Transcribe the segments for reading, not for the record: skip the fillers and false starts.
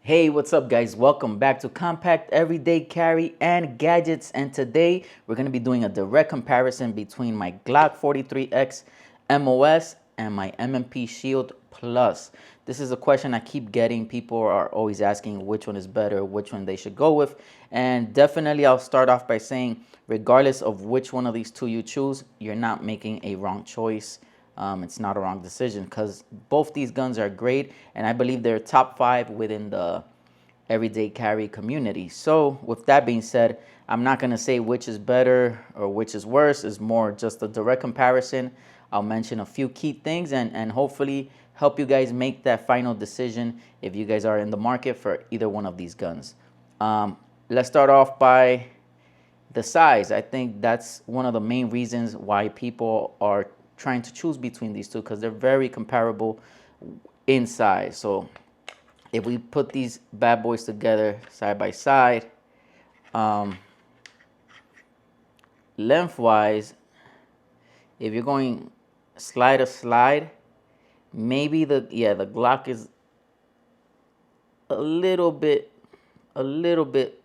Hey, what's up guys? Welcome back to Compact Everyday Carry and Gadgets, and today we're going to be doing a direct comparison between my Glock 43X Mos and my M&P Shield Plus. This is a question I keep getting. People are always asking which one is better, which one they should go with, and definitely I'll start off by saying regardless of which one of these two you choose, you're not making a wrong choice. It's not a wrong decision because both these guns are great, and I believe they're top 5 within the everyday carry community. So with that being said, I'm not going to say which is better or which is worse. It's more just a direct comparison. I'll mention a few key things and hopefully help you guys make that final decision if you guys are in the market for either one of these guns. Let's start off by the size. I think that's one of the main reasons why people are trying to choose between these two, because they're very comparable in size. So if we put these bad boys together side by side, lengthwise, if you're going slide to slide, maybe the Glock is a little bit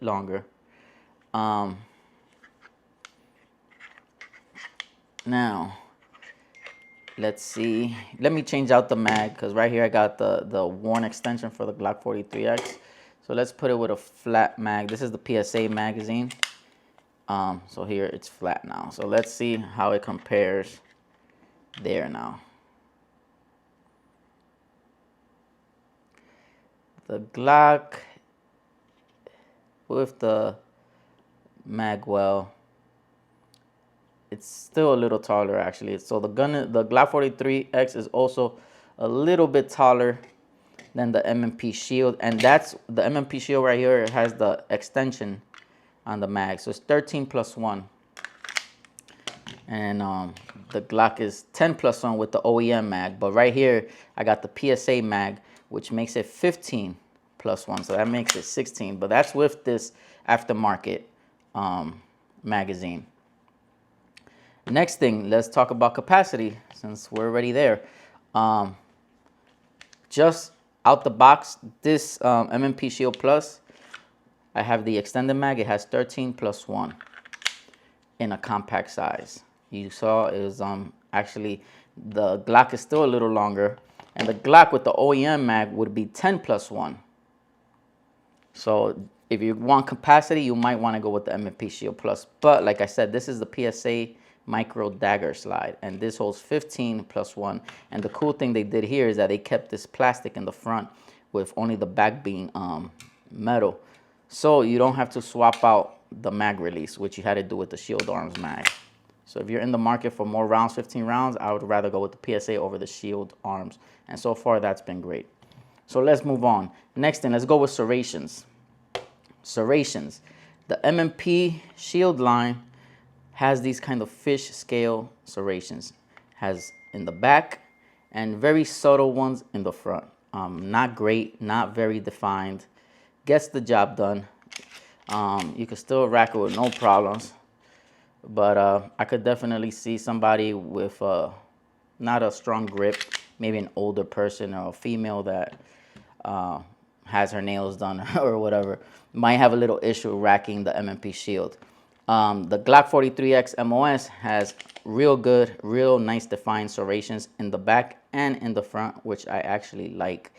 longer. Now let's see. Let me change out the mag, because right here I got the worn extension for the Glock 43X. So let's put it with a flat mag. This is the PSA magazine. So here it's flat now. So let's see how it compares there now. The Glock with the magwell, it's still a little taller actually. So the Glock 43X is also a little bit taller than the M&P Shield, and that's the M&P Shield right here. It has the extension on the mag, so it's 13 plus 1, and the Glock is 10 plus 1 with the OEM mag. But right here I got the PSA mag, which makes it 15 plus 1, so that makes it 16. But that's with this aftermarket magazine. Next thing, let's talk about capacity, since we're already there. Just out the box, this M&P Shield Plus, I have the extended mag. It has 13 plus 1 in a compact size. You saw it was actually, the Glock is still a little longer, and the Glock with the OEM mag would be 10 plus 1. So if you want capacity, you might want to go with the M&P Shield Plus. But like I said, this is the PSA micro dagger slide, and this holds 15 plus 1. And the cool thing they did here is that they kept this plastic in the front with only the back being metal, so you don't have to swap out the mag release, which you had to do with the Shield Arms mag. So if you're in the market for more rounds, 15 rounds, I would rather go with the PSA over the Shield Arms, and so far that's been great. So let's move on. Next thing, let's go with serrations. Serrations. The M&P Shield line has these kind of fish scale serrations. Has in the back and very subtle ones in the front. Not great, not very defined. Gets the job done. You can still rack it with no problems. But I could definitely see somebody with not a strong grip, maybe an older person or a female that has her nails done or whatever, might have a little issue racking the M&P Shield. The Glock 43X Mos has real good, real nice defined serrations in the back and in the front, which I actually like.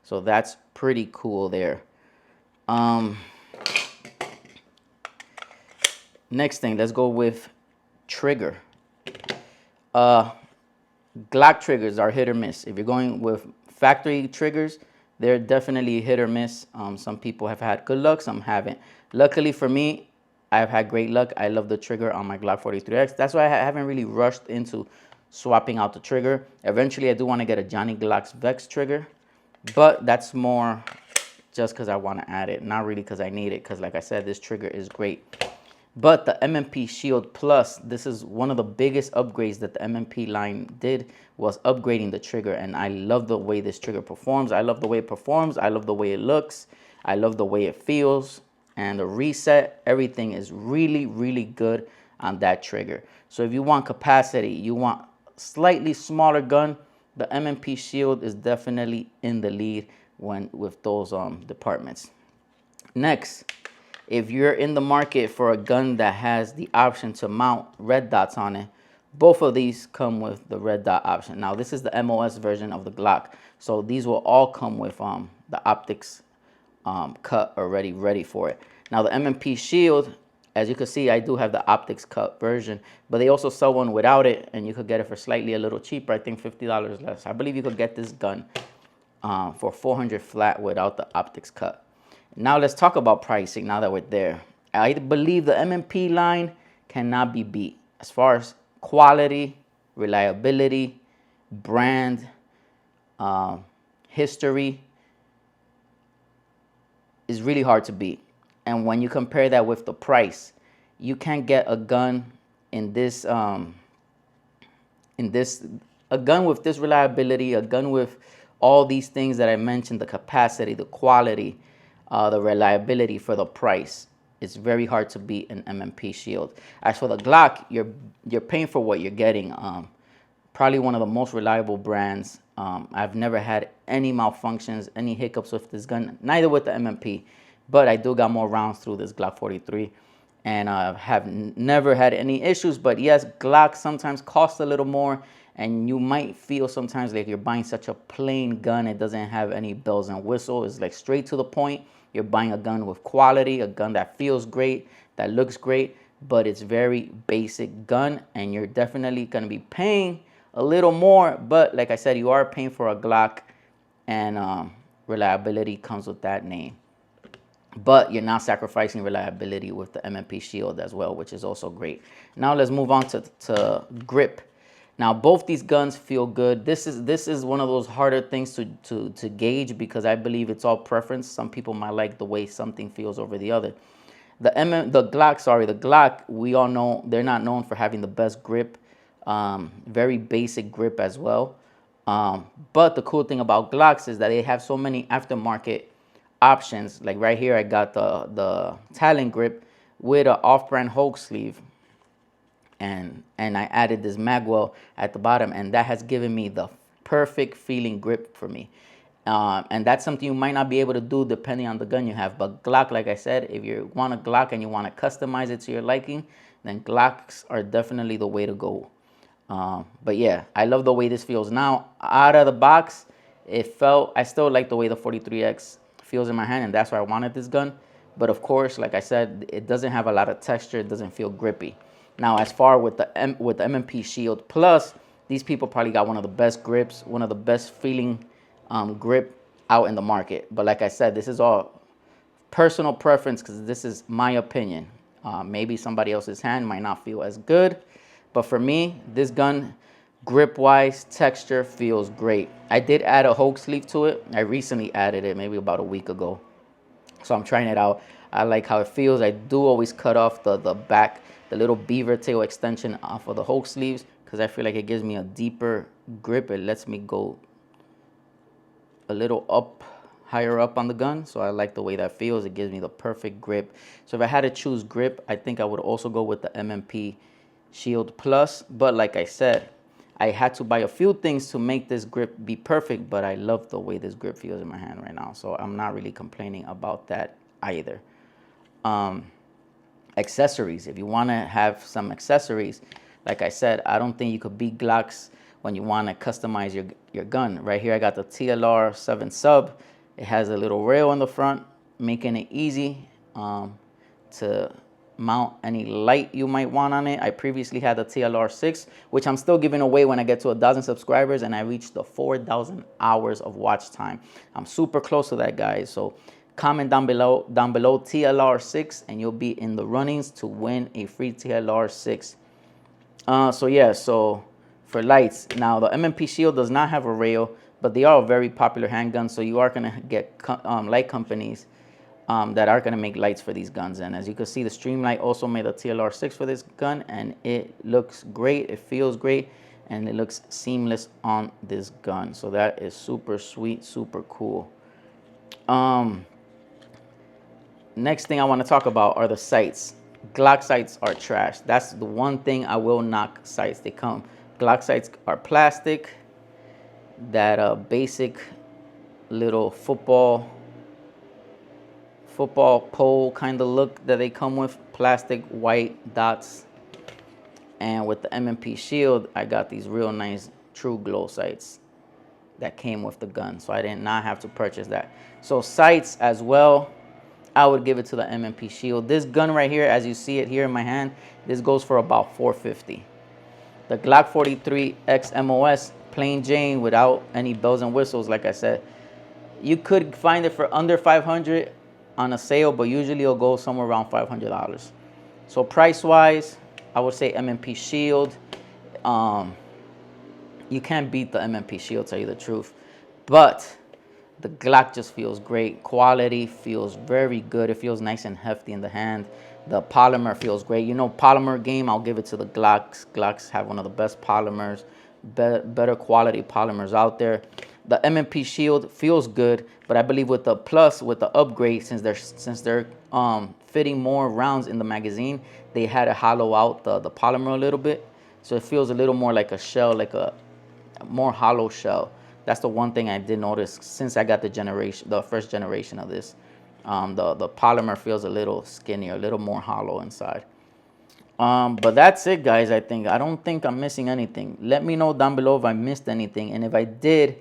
So that's pretty cool there. Next thing, let's go with trigger. Glock triggers are hit or miss. If you're going with factory triggers, they're definitely hit or miss. Some people have had good luck, some haven't. Luckily for me, I've had great luck. I love the trigger on my Glock 43X. That's why I haven't really rushed into swapping out the trigger. Eventually, I do want to get a Johnny Glock's Vex trigger, but that's more just because I want to add it, not really because I need it, because like I said, this trigger is great. But the M&P Shield Plus, this is one of the biggest upgrades that the M&P line did, was upgrading the trigger, and I love the way this trigger performs. I love the way it performs. I love the way it looks. I love the way it feels. And the reset, everything is really, really good on that trigger. So if you want capacity, you want slightly smaller gun, the M&P Shield is definitely in the lead when with those departments. Next, if you're in the market for a gun that has the option to mount red dots on it, both of these come with the red dot option. Now this is the MOS version of the Glock, so these will all come with the optics cut already ready for it. Now the M&P Shield, as you can see, I do have the optics cut version, but they also sell one without it, and you could get it for slightly a little cheaper. I think $50 less. I believe you could get this gun for $400 flat without the optics cut. Now let's talk about pricing now that we're there. I believe the M&P line cannot be beat as far as quality, reliability, brand, history is really hard to beat. And when you compare that with the price, you can't get a gun in this, a gun with this reliability, a gun with all these things that I mentioned, the capacity, the quality, the reliability for the price. It's very hard to beat an M&P Shield. As for the Glock, you're paying for what you're getting. Probably one of the most reliable brands. I've never had any malfunctions, any hiccups with this gun, neither with the M&P, but I do got more rounds through this Glock 43, and have never had any issues. But yes, Glock sometimes cost a little more, and you might feel sometimes like you're buying such a plain gun. It doesn't have any bells and whistles. It's like straight to the point. You're buying a gun with quality, a gun that feels great, that looks great, but it's very basic gun, and you're definitely going to be paying a little more. But like I said, you are paying for a Glock, and reliability comes with that name. But you're not sacrificing reliability with the M&P Shield as well, which is also great. Now let's move on to grip. Now both these guns feel good. This is one of those harder things to gauge, because I believe it's all preference. Some people might like the way something feels over the other. The Glock, we all know they're not known for having the best grip. Very basic grip as well. But the cool thing about Glocks is that they have so many aftermarket options. Like right here, I got the Talon grip with an off-brand Hulk sleeve, and I added this magwell at the bottom, and that has given me the perfect feeling grip for me. And that's something you might not be able to do depending on the gun you have. But Glock, like I said, if you want a Glock and you want to customize it to your liking, then Glocks are definitely the way to go. But yeah, I love the way this feels. Now, out of the box, I still like the way the 43X feels in my hand, and that's why I wanted this gun. But of course, like I said, it doesn't have a lot of texture. It doesn't feel grippy. Now, as far with the M&P Shield Plus, these people probably got one of the best grips, one of the best feeling grip out in the market. But like I said, this is all personal preference, because this is my opinion. Maybe somebody else's hand might not feel as good, but for me, this gun, grip-wise, texture feels great. I did add a Hulk sleeve to it. I recently added it, maybe about a week ago. So I'm trying it out. I like how it feels. I do always cut off the back, the little beaver tail extension off of the Hulk sleeves, because I feel like it gives me a deeper grip. It lets me go a little higher up on the gun. So I like the way that feels. It gives me the perfect grip. So if I had to choose grip, I think I would also go with the M&P Shield Plus. But like I said, I had to buy a few things to make this grip be perfect, but I love the way this grip feels in my hand right now. So I'm not really complaining about that either. Accessories. If you want to have some accessories, like I said, I don't think you could beat Glocks when you want to customize your gun. Right here, I got the TLR 7 sub. It has a little rail in the front, making it easy to mount any light you might want on it. I previously had the TLR 6, which I'm still giving away when I get to 1,000 subscribers and I reach the 4,000 hours of watch time. I'm super close to that, guys. So comment down below TLR 6, and you'll be in the runnings to win a free TLR 6. So for lights, now the M&P Shield does not have a rail, but they are a very popular handgun. So you are gonna get light companies that are going to make lights for these guns. And as you can see, the Streamlight also made a TLR 6 for this gun, and it looks great, it feels great, and it looks seamless on this gun. So that is super sweet, super cool. Next thing I want to talk about are the sights. Glock sights are trash. That's the one thing I will knock sights. Glock sights are plastic, that basic little football pole kind of look that they come with, plastic white dots. And with the M&P shield, I got these real nice true glow sights that came with the gun, so I did not have to purchase that. So sights as well, I would give it to the M&P shield. This gun right here, as you see it here in my hand, this goes for about $450. The Glock 43X Mos, plain Jane, without any bells and whistles, like I said, you could find it for under $500 on a sale, but usually it'll go somewhere around $500. So price wise, I would say M&P shield. You can't beat the M&P shield, tell you the truth. But the Glock just feels great. Quality feels very good. It feels nice and hefty in the hand. The polymer feels great. You know, polymer game, I'll give it to the Glocks. Glocks have one of the best polymers, better quality polymers out there. The M&P shield feels good, but I believe with the plus, with the upgrade, since they're fitting more rounds in the magazine, they had to hollow out the polymer a little bit, so it feels a little more like a shell, like a more hollow shell. That's the one thing I did notice since I got the first generation of this. The polymer feels a little skinnier, a little more hollow inside. But that's it, guys. I don't think I'm missing anything. Let me know down below if I missed anything, and if I did,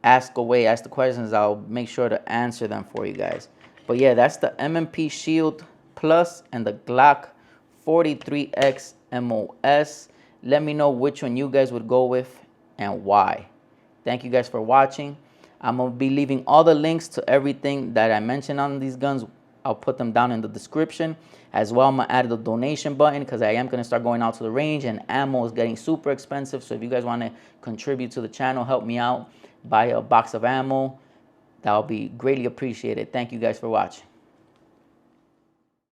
ask the questions. I'll make sure to answer them for you guys. But yeah, that's the M&P Shield Plus and the Glock 43X Mos. Let me know which one you guys would go with and why. Thank you guys for watching. I'm going to be leaving all the links to everything that I mentioned on these guns. I'll put them down in the description. As well, I'm going to add the donation button because I am going to start going out to the range, and ammo is getting super expensive. So if you guys want to contribute to the channel, help me out, buy a box of ammo, that will be greatly appreciated. Thank you guys for watching.